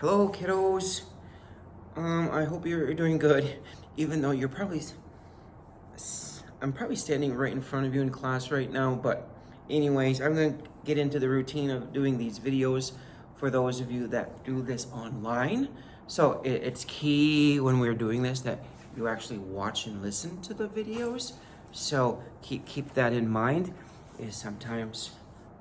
Hello, kiddos. I hope you're doing good, even though I'm probably standing right in front of you in class right now, but anyways, I'm gonna get into the routine of doing these videos for those of you that do this online. So it's key when we're doing this that you actually watch and listen to the videos. So keep that in mind, is sometimes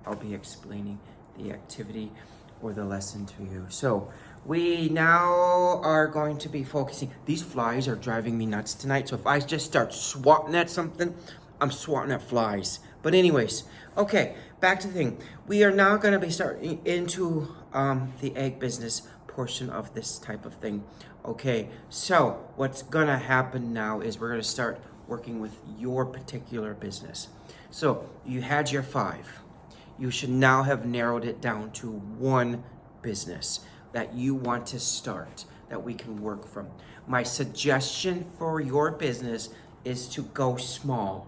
I'll be explaining the activity or the lesson to you. So we now are going to be focusing. These flies are driving me nuts tonight. So if I just start swatting at something, I'm swatting at flies. But anyways, okay, back to the thing. We are now going to be starting into the egg business portion of this type of thing. Okay, so what's going to happen now is we're going to start working with your particular business. So you had your 5. You should now have narrowed it down to one business that you want to start that we can work from. My suggestion for your business is to go small.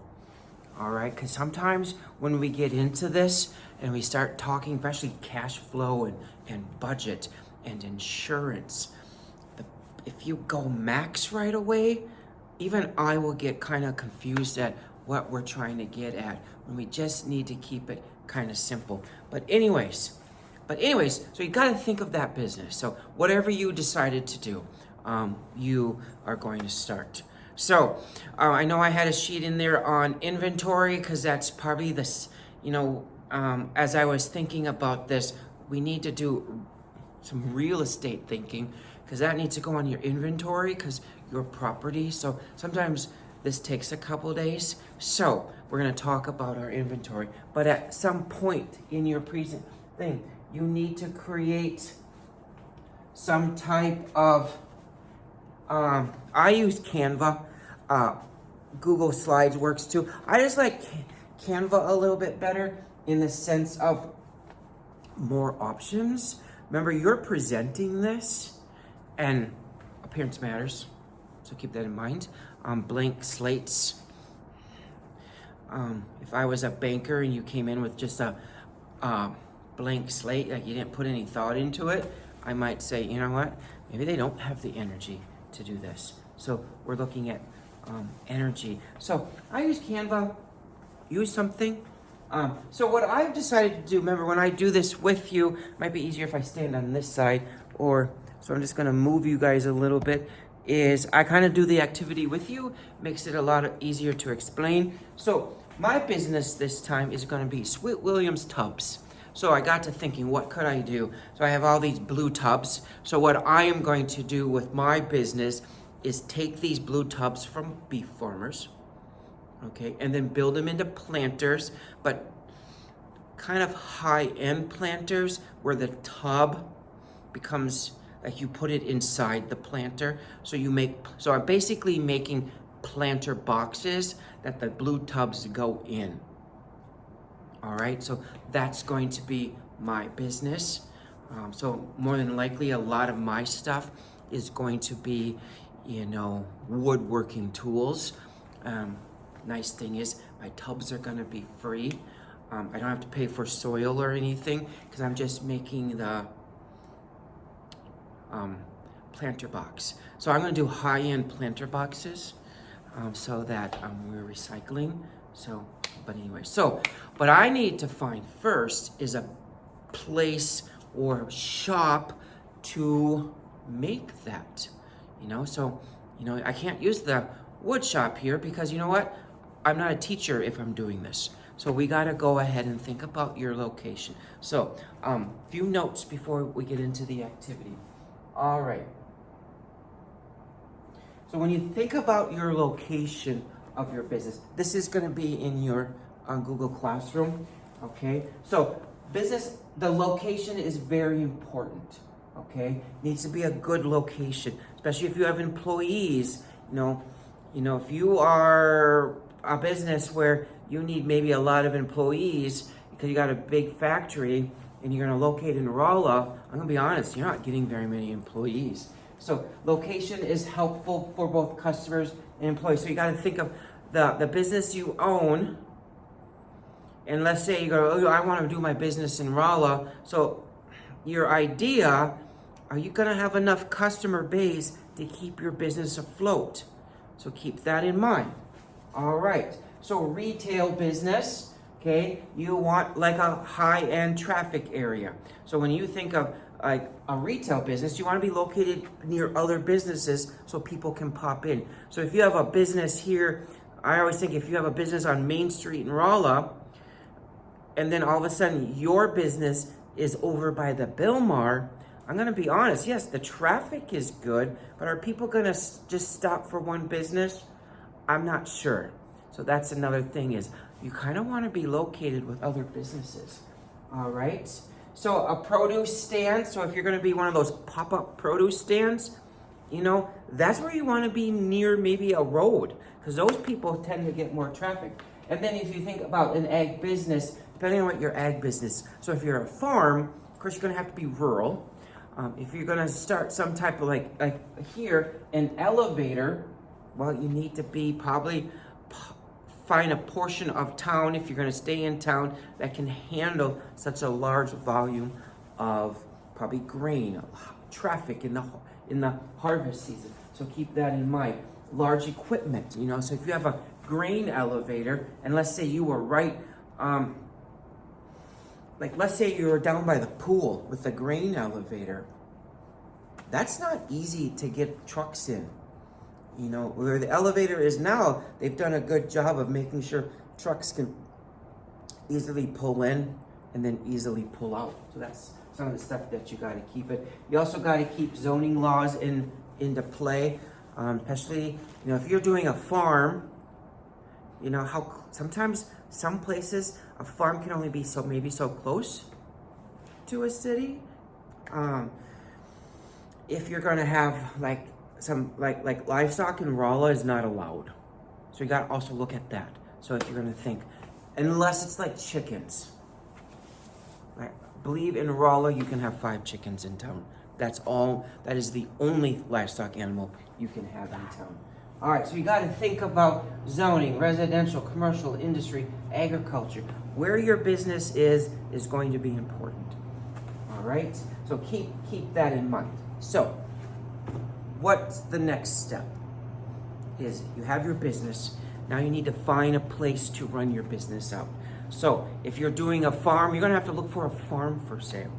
All right, because sometimes when we get into this and we start talking, especially cash flow and budget and insurance, if you go max right away, even I will get kind of confused at what we're trying to get at when we just need to keep it kind of simple. But anyways, so you got to think of that business. So whatever you decided to do, you are going to start. So I know I had a sheet in there on inventory because that's probably this, as I was thinking about this, we need to do some real estate thinking because that needs to go on your inventory because your property. So sometimes this takes a couple days. So we're going to talk about our inventory. But at some point in your present thing, you need to create some type of, I use Canva. Google Slides works too. I just like Canva a little bit better in the sense of more options. Remember, you're presenting this and appearance matters. So keep that in mind. Blank slates. If I was a banker and you came in with just a blank slate, like you didn't put any thought into it, I might say, you know what? Maybe they don't have the energy to do this. So we're looking at energy. So I use Canva. Use something. So what I've decided to do, remember when I do this with you, it might be easier if I stand on this side, so I'm just gonna move you guys a little bit, is I kind of do the activity with you, makes it a lot easier to explain. So my business this time is gonna be Sweet Williams tubs. So I got to thinking, what could I do? So I have all these blue tubs. So what I am going to do with my business is take these blue tubs from beef farmers, okay, and then build them into planters, but kind of high-end planters where the tub becomes like you put it inside the planter. So I'm basically making planter boxes that the blue tubs go in. All right, so that's going to be my business. So more than likely, a lot of my stuff is going to be, woodworking tools. Nice thing is my tubs are gonna be free. I don't have to pay for soil or anything because I'm just making the planter box. So I'm gonna do high-end planter boxes so that we're recycling. But I need to find first is a place or shop to make that, I can't use the wood shop here because you know what? I'm not a teacher if I'm doing this. So we gotta go ahead and think about your location. So, few notes before we get into the activity. All right. So when you think about your location of your business, this is gonna be in your Google Classroom, okay? So the location is very important, okay? Needs to be a good location, especially if you have employees, if you are a business where you need maybe a lot of employees because you got a big factory and you're gonna locate in Rolla, I'm gonna be honest, you're not getting very many employees. So location is helpful for both customers and employees. So you gotta think of the business you own, and let's say you go, I wanna do my business in Rolla. So your idea are you gonna have enough customer base to keep your business afloat? So keep that in mind. All right, so retail business, okay, you want like a high-end traffic area. So when you think of like a retail business, you want to be located near other businesses so people can pop in. So if you have a business here, I always think if you have a business on Main Street in Rolla, and then all of a sudden your business is over by the Bilmar, I'm going to be honest, yes, the traffic is good, but are people going to just stop for one business? I'm not sure. So that's another thing, is you kind of want to be located with other businesses. All right. So a produce stand, so if you're going to be one of those pop-up produce stands, you know, that's where you want to be, near maybe a road, because those people tend to get more traffic. And then if you think about an ag business, depending on what your ag business, so if you're a farm, of course you're going to have to be rural. If you're going to start some type of like here, an elevator, well, you need to be probably find a portion of town, if you're going to stay in town, that can handle such a large volume of probably grain, traffic in the harvest season. So keep that in mind. Large equipment, you know, so if you have a grain elevator, and let's say you were right, like let's say you were down by the pool with the grain elevator, that's not easy to get trucks in. You know, where the elevator is now, they've done a good job of making sure trucks can easily pull in and then easily pull out. So that's some of the stuff that you got to keep it. You also got to keep zoning laws into play, especially, you know, if you're doing a farm, you know, how sometimes some places a farm can only be maybe so close to a city. If you're going to have like some like livestock in Rolla is not allowed, so you got to also look at that. So if you're going to think, unless it's like chickens, I believe in Rolla you can have 5 chickens in town. That's all. That is the only livestock animal you can have in town. All right, so you got to think about zoning, residential, commercial, industry, agriculture. Where your business is going to be important. All right, so keep that in mind. So what's the next step? Is you have your business. Now you need to find a place to run your business out. So if you're doing a farm, you're going to have to look for a farm for sale.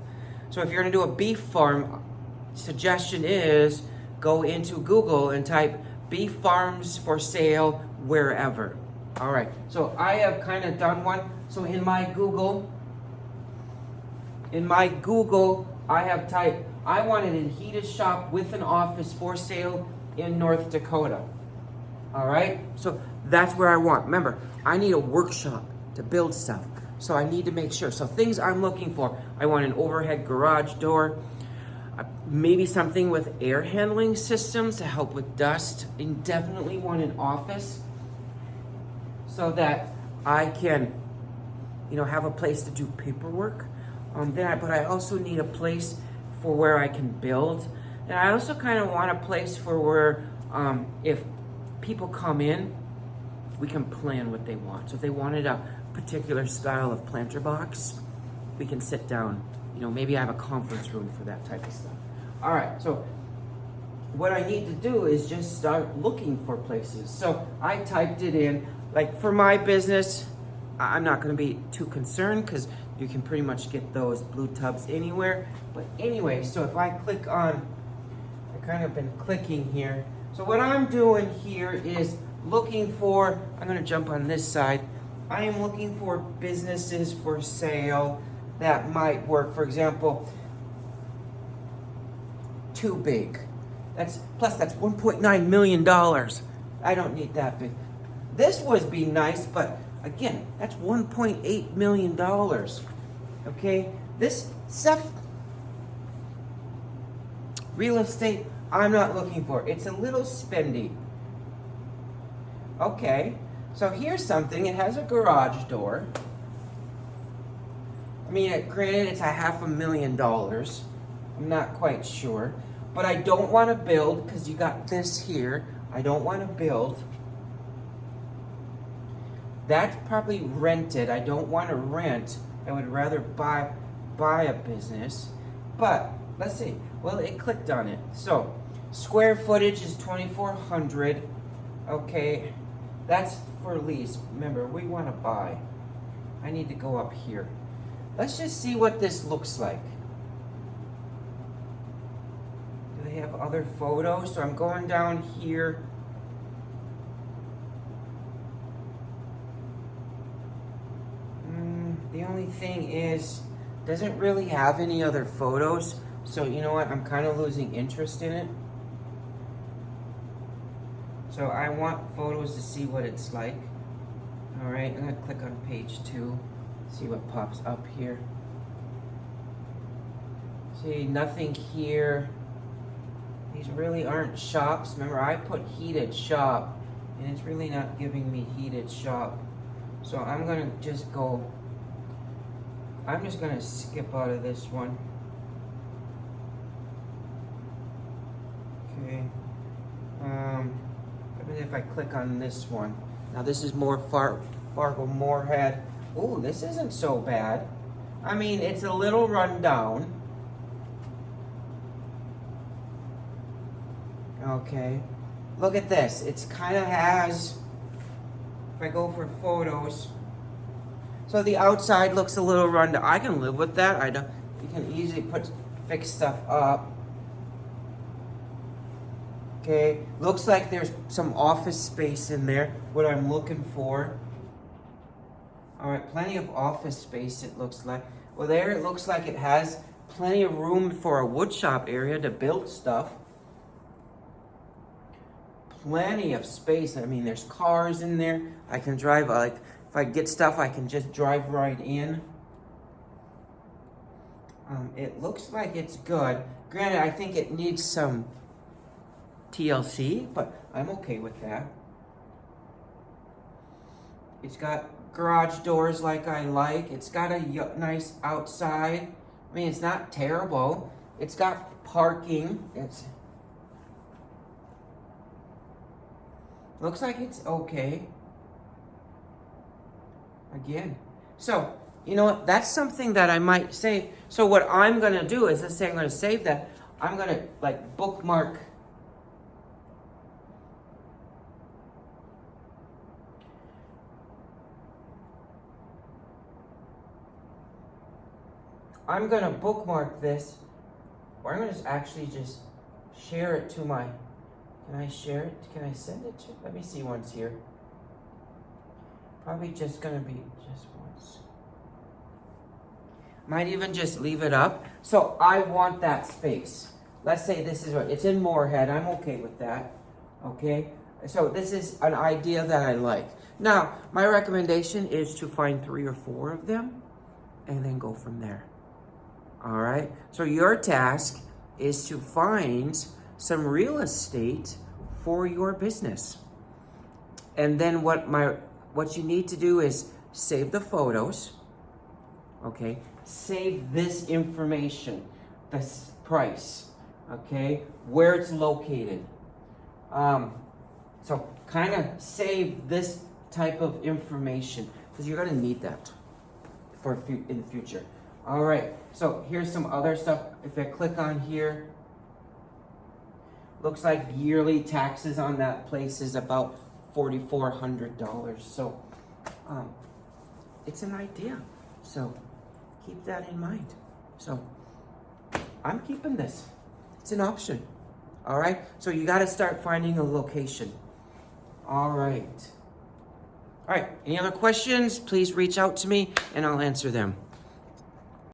So if you're going to do a beef farm, suggestion is go into Google and type beef farms for sale wherever. All right, so I have kind of done one. So in my Google, I have typed, I want an Adidas shop with an office for sale in North Dakota. All right, so that's where I want. Remember, I need a workshop to build stuff. So I need to make sure. So things I'm looking for, I want an overhead garage door, maybe something with air handling systems to help with dust, and definitely want an office so that I can, you know, have a place to do paperwork. But I also need a place for where I can build. And I also kind of want a place for where if people come in, we can plan what they want. So if they wanted a particular style of planter box, we can sit down. You know, maybe I have a conference room for that type of stuff. All right, so what I need to do is just start looking for places. So I typed it in, like for my business, I'm not gonna be too concerned because you can pretty much get those blue tubs anywhere. But anyway, so if I click on, I kind of been clicking here. So what I'm doing here is looking for, I'm gonna jump on this side. I am looking for businesses for sale that might work. For example, too big. That's $1.9 million. I don't need that big. This would be nice, but again, that's $1.8 million. Okay, this stuff, real estate, I'm not looking for. It's a little spendy. Okay, so here's something. It has a garage door. I mean, granted, it's $500,000. I'm not quite sure, but I don't want to build because you got this here. I don't want to build. That's probably rented. I don't want to rent. I would rather buy a business. But let's see. Well, it clicked on it. So, square footage is 2,400. Okay, that's for lease. Remember, we want to buy. I need to go up here. Let's just see what this looks like. Do they have other photos? So I'm going down here. The only thing is, doesn't really have any other photos. So you know what? I'm kind of losing interest in it. So I want photos to see what it's like. All right, I'm gonna click on page 2, see what pops up here. See, nothing here. These really aren't shops. Remember, I put heated shop, and it's really not giving me heated shop. So I'm gonna just go, I'm just gonna skip out of this one. Okay. If I click on this one. Now this is more Fargo Moorhead. Ooh, this isn't so bad. I mean, it's a little run down. Okay. Look at this. It's kind of has, if I go for photos, so the outside looks a little run down. I can live with that. I don't. You can easily fix stuff up. Okay, looks like there's some office space in there, what I'm looking for. All right, plenty of office space it looks like. Well, there it looks like it has plenty of room for a wood shop area to build stuff. Plenty of space. I mean, there's cars in there. I can drive, like, if I get stuff, I can just drive right in. It looks like it's good. Granted, I think it needs some TLC, but I'm okay with that. It's got garage doors like I like. It's got a nice outside. I mean, it's not terrible. It's got parking. Looks like it's okay. Again. So, you know what? That's something that I might save. So what I'm going to do is, let's say I'm going to save that. I'm going to like bookmark. I'm going to bookmark this, or I'm going to actually just share it to my, can I share it? Can I send it to, let me see once here. Probably just going to be just once. Might even just leave it up. So I want that space. Let's say this is what, it's in Moorhead. I'm okay with that. Okay. So this is an idea that I like. Now, my recommendation is to find 3 or 4 of them and then go from there. All right. So your task is to find some real estate for your business. And then what you need to do is save the photos. Okay. Save this information, this price. Okay. Where it's located. So kind of save this type of information because you're going to need that in the future. All right, so here's some other stuff. If I click on here, looks like yearly taxes on that place is about $4,400. So it's an idea. So keep that in mind. So I'm keeping this. It's an option. All right, so you got to start finding a location. All right. All right, any other questions? Please reach out to me and I'll answer them.